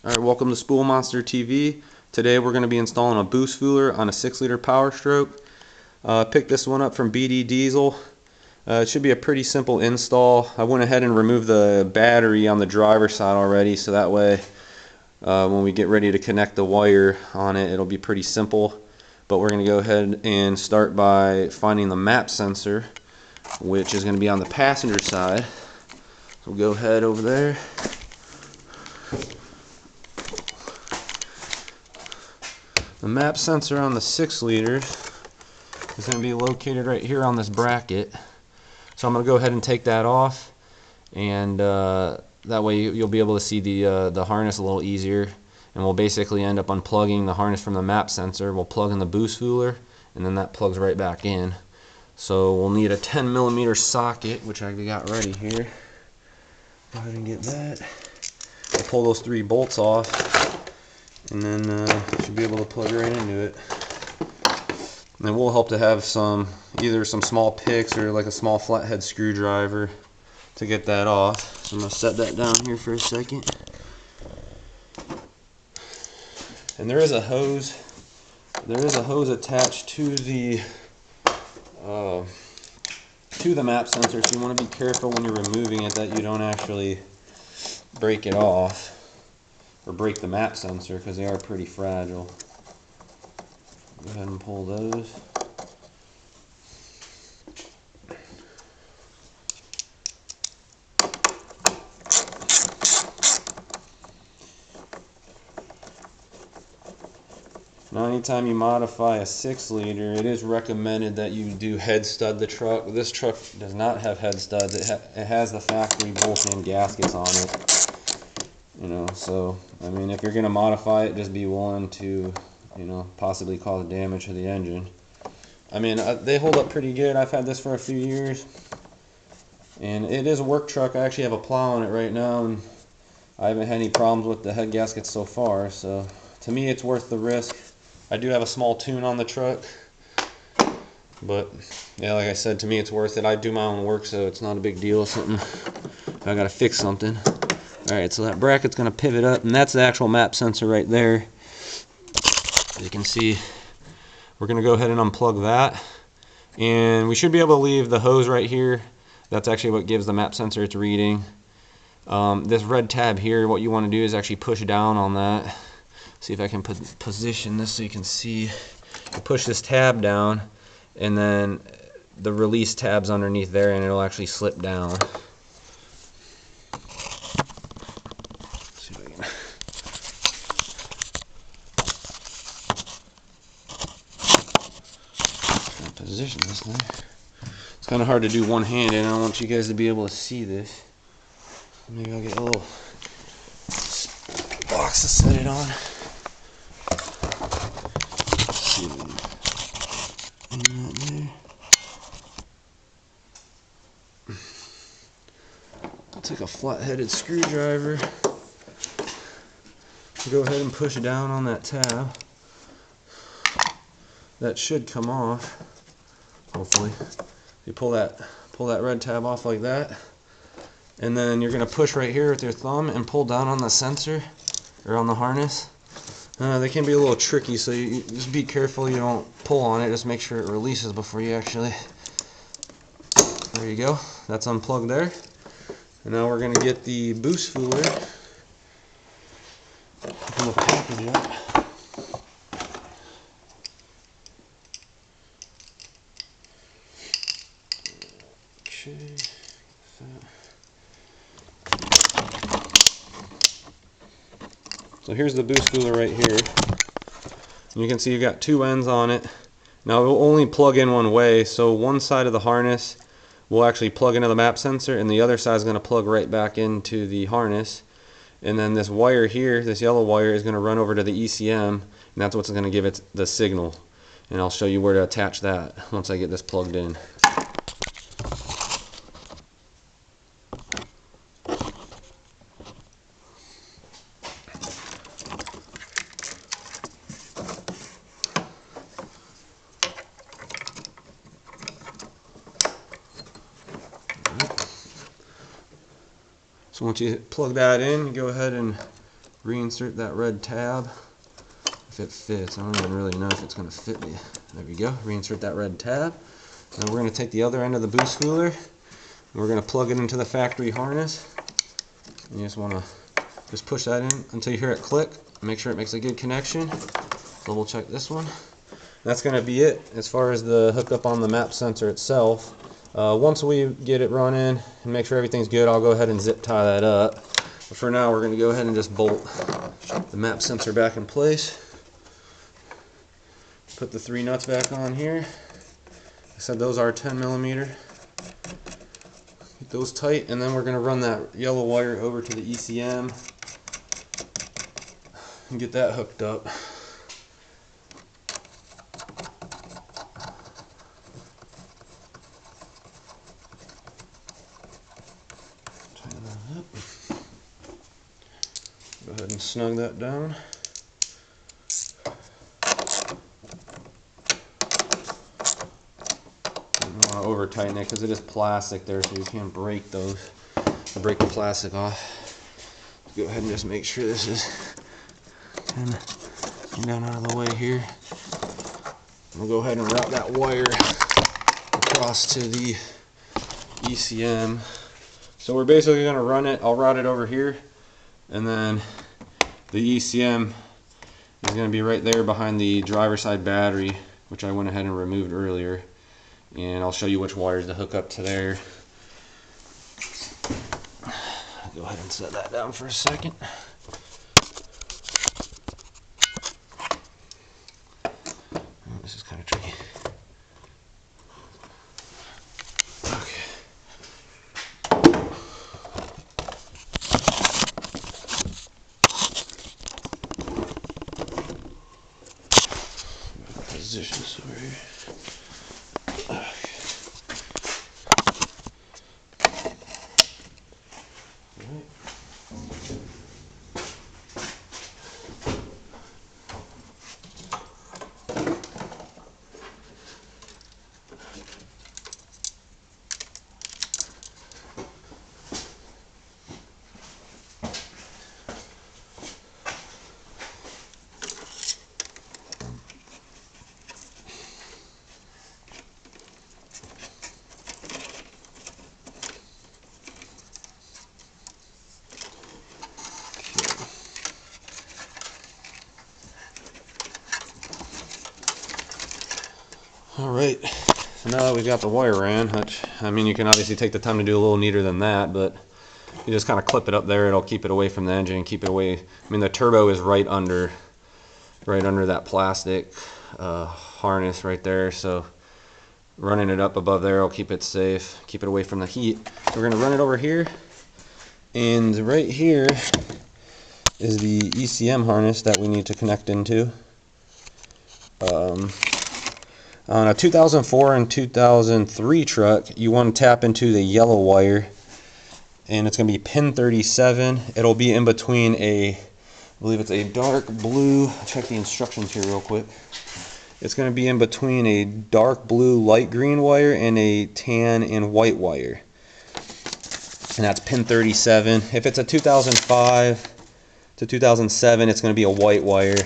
Alright, welcome to Spool Monster TV. Today we're going to be installing a boost fooler on a 6-liter Power Stroke. Picked this one up from BD Diesel. It should be a pretty simple install. I went ahead and removed the battery on the driver's side already, so that way when we get ready to connect the wire on it, it'll be pretty simple. But we're going to go ahead and start by finding the map sensor, which is going to be on the passenger side. So we'll go ahead over there. The map sensor on the 6-liter is going to be located right here on this bracket. So I'm going to go ahead and take that off, and that way you'll be able to see the harness a little easier. And we'll basically end up unplugging the harness from the map sensor. We'll plug in the boost fooler, and then that plugs right back in. So we'll need a 10mm socket, which I got ready here. Go ahead and get that. I'll pull those 3 bolts off, and then should be able to plug right into it. And then we'll help to have either some small picks or like a small flathead screwdriver to get that off. So I'm going to set that down here for a second. And there is a hose. There is a hose attached to the map sensor, so you want to be careful when you're removing it that you don't actually break it off or break the map sensor, because they are pretty fragile. Go ahead and pull those. Now anytime you modify a 6-liter, it is recommended that you do head stud the truck. This truck does not have head studs. It has the factory bolts and gaskets on it. You know, so I mean, if you're going to modify it, just be willing to, you know, possibly cause damage to the engine. I mean, they hold up pretty good. I've had this for a few years, and it is a work truck. I actually have a plow on it right now, and I haven't had any problems with the head gaskets so far. So to me, it's worth the risk. I do have a small tune on the truck, but yeah, like I said, to me it's worth it. I do my own work, so it's not a big deal. If I gotta fix something. Alright, so that bracket's gonna pivot up, and that's the actual map sensor right there. As you can see, we're gonna go ahead and unplug that, and we should be able to leave the hose right here. That's actually what gives the map sensor its reading. This red tab here, what you want to do is actually push down on that. See if I can position this so you can see. You push this tab down, and then the release tab's underneath there, and it'll actually slip down. See if I can position this thing. It's kind of hard to do one-handed, and I want you guys to be able to see this. Maybe I'll get a little box to set it on. I'll take a flat-headed screwdriver. Go ahead and push down on that tab. That should come off, hopefully. You pull that red tab off like that, and then you're going to push right here with your thumb and pull down on the sensor or on the harness. They can be a little tricky, so you just be careful you don't pull on it. Just make sure it releases before you actually. There you go. That's unplugged there. And now we're going to get the boost fooler. Open the package up. Okay. So here's the boost fooler right here. And you can see you've got 2 ends on it. Now it will only plug in one way, so one side of the harness will actually plug into the map sensor, and the other side is going to plug right back into the harness. And then this wire here, this yellow wire, is going to run over to the ECM, and that's what's going to give it the signal. And I'll show you where to attach that once I get this plugged in. So once you plug that in, you go ahead and reinsert that red tab if it fits. I don't even really know if it's going to fit me. There we go. Reinsert that red tab. And we're going to take the other end of the boost cooler and we're going to plug it into the factory harness. And you just want to just push that in until you hear it click. Make sure it makes a good connection. Double check this one. That's going to be it as far as the hookup on the map sensor itself. Once we get it running and make sure everything's good, I'll go ahead and zip tie that up. But for now, we're going to go ahead and just bolt the map sensor back in place. Put the 3 nuts back on here. Like I said, those are 10mm. Get those tight, and then we're going to run that yellow wire over to the ECM and get that hooked up. Go ahead and snug that down. You don't want to over tighten it because it is plastic there, so you can't break those. Break the plastic off. Go ahead and just make sure this is kind of down out of the way here. We'll go ahead and route that wire across to the ECM. So we're basically going to run it. I'll route it over here. And then the ECM is going to be right there behind the driver's side battery, which I went ahead and removed earlier. And I'll show you which wires to hook up to there. I'll go ahead and set that down for a second. Oh, this is kind of tricky. Positions over here. Okay. Right. Alright, so now that we've got the wire ran, which, I mean, you can obviously take the time to do a little neater than that, but you just kind of clip it up there. It'll keep it away from the engine, keep it away. I mean, the turbo is right under that plastic harness right there, so running it up above there will keep it safe, keep it away from the heat. So we're going to run it over here, and right here is the ECM harness that we need to connect into. On a 2004 and 2003 truck, you want to tap into the yellow wire, and it's going to be pin 37. It'll be in between I believe it's a dark blue, I'll check the instructions here real quick. It's going to be in between a dark blue light green wire and a tan and white wire. And that's pin 37. If it's a 2005 to 2007, it's going to be a white wire.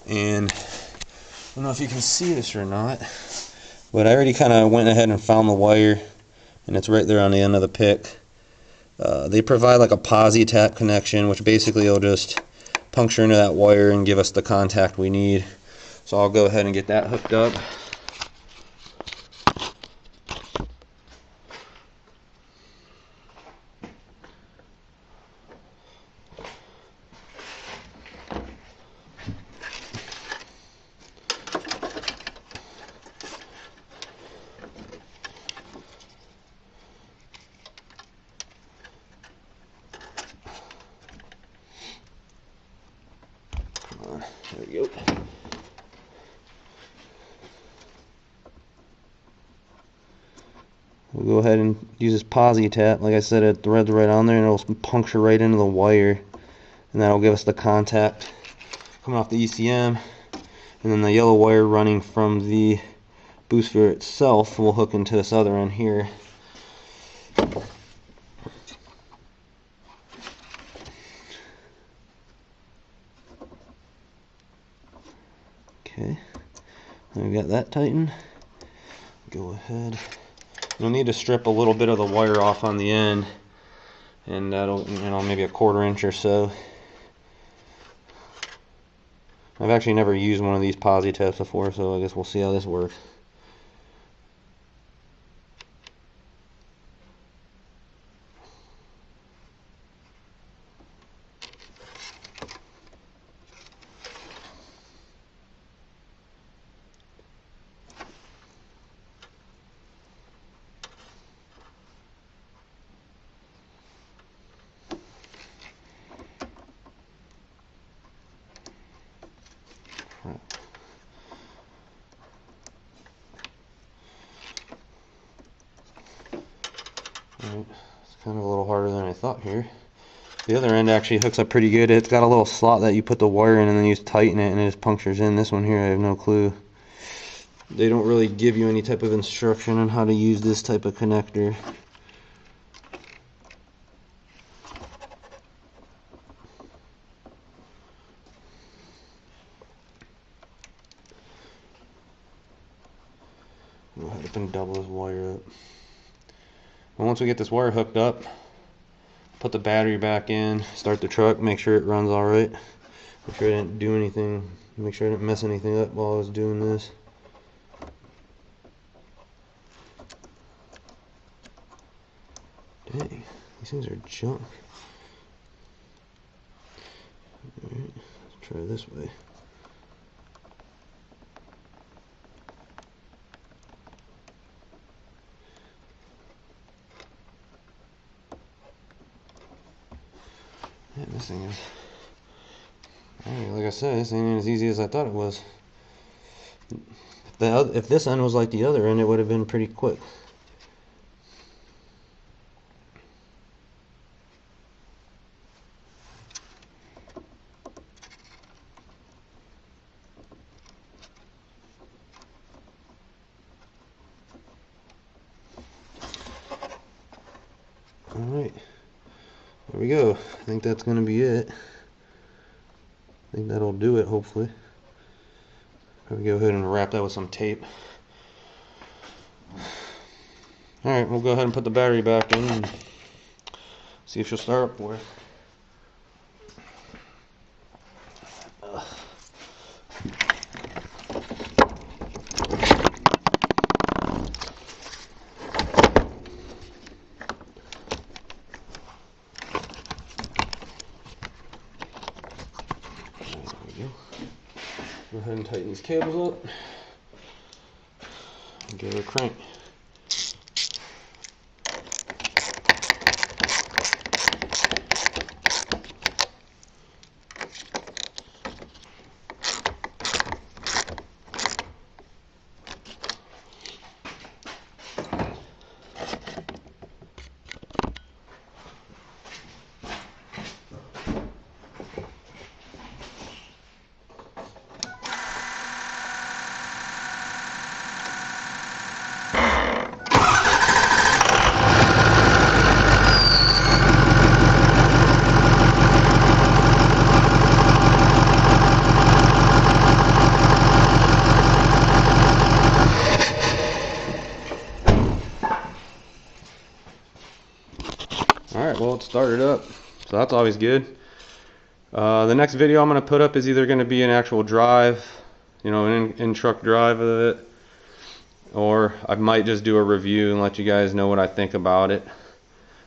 And I don't know if you can see this or not, but I already kind of went ahead and found the wire, and it's right there on the end of the pick. They provide like a posi tap connection, which basically will just puncture into that wire and give us the contact we need. So I'll go ahead and get that hooked up. There we go. We'll go ahead and use this posi tap. Like I said, it threads right on there and it'll puncture right into the wire, and that'll give us the contact coming off the ECM, and then the yellow wire running from the booster itself will hook into this other end here. Okay, we got that tightened. Go ahead. You'll need to strip a little bit of the wire off on the end, and that'll, you know, maybe a 1/4 inch or so. I've actually never used one of these posi tests before, so I guess we'll see how this works. Alright, it's kind of a little harder than I thought here. The other end actually hooks up pretty good. It's got a little slot that you put the wire in and then you just tighten it and it just punctures in. This one here, I have no clue. They don't really give you any type of instruction on how to use this type of connector. Go ahead and double this wire up. And once we get this wire hooked up, put the battery back in, start the truck, make sure it runs alright. Make sure I didn't do anything, make sure I didn't mess anything up while I was doing this. Dang, these things are junk. Alright, let's try this way. Yeah, this thing is, like I said, this ain't as easy as I thought it was. If this end was like the other end, it would have been pretty quick. Alright, there we go. I think that's going to be it. I think that'll do it, hopefully. Probably go ahead and wrap that with some tape. Alright, we'll go ahead and put the battery back in and see if she'll start up for us. Go ahead and tighten these cables up and give it a crank. Alright, well, it started up, so that's always good. The next video I'm going to put up is either going to be an actual drive, you know, an in-truck drive of it, or I might just do a review and let you guys know what I think about it.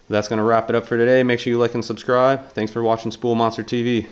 That's going to wrap it up for today. Make sure you like and subscribe. Thanks for watching Spool Monster TV.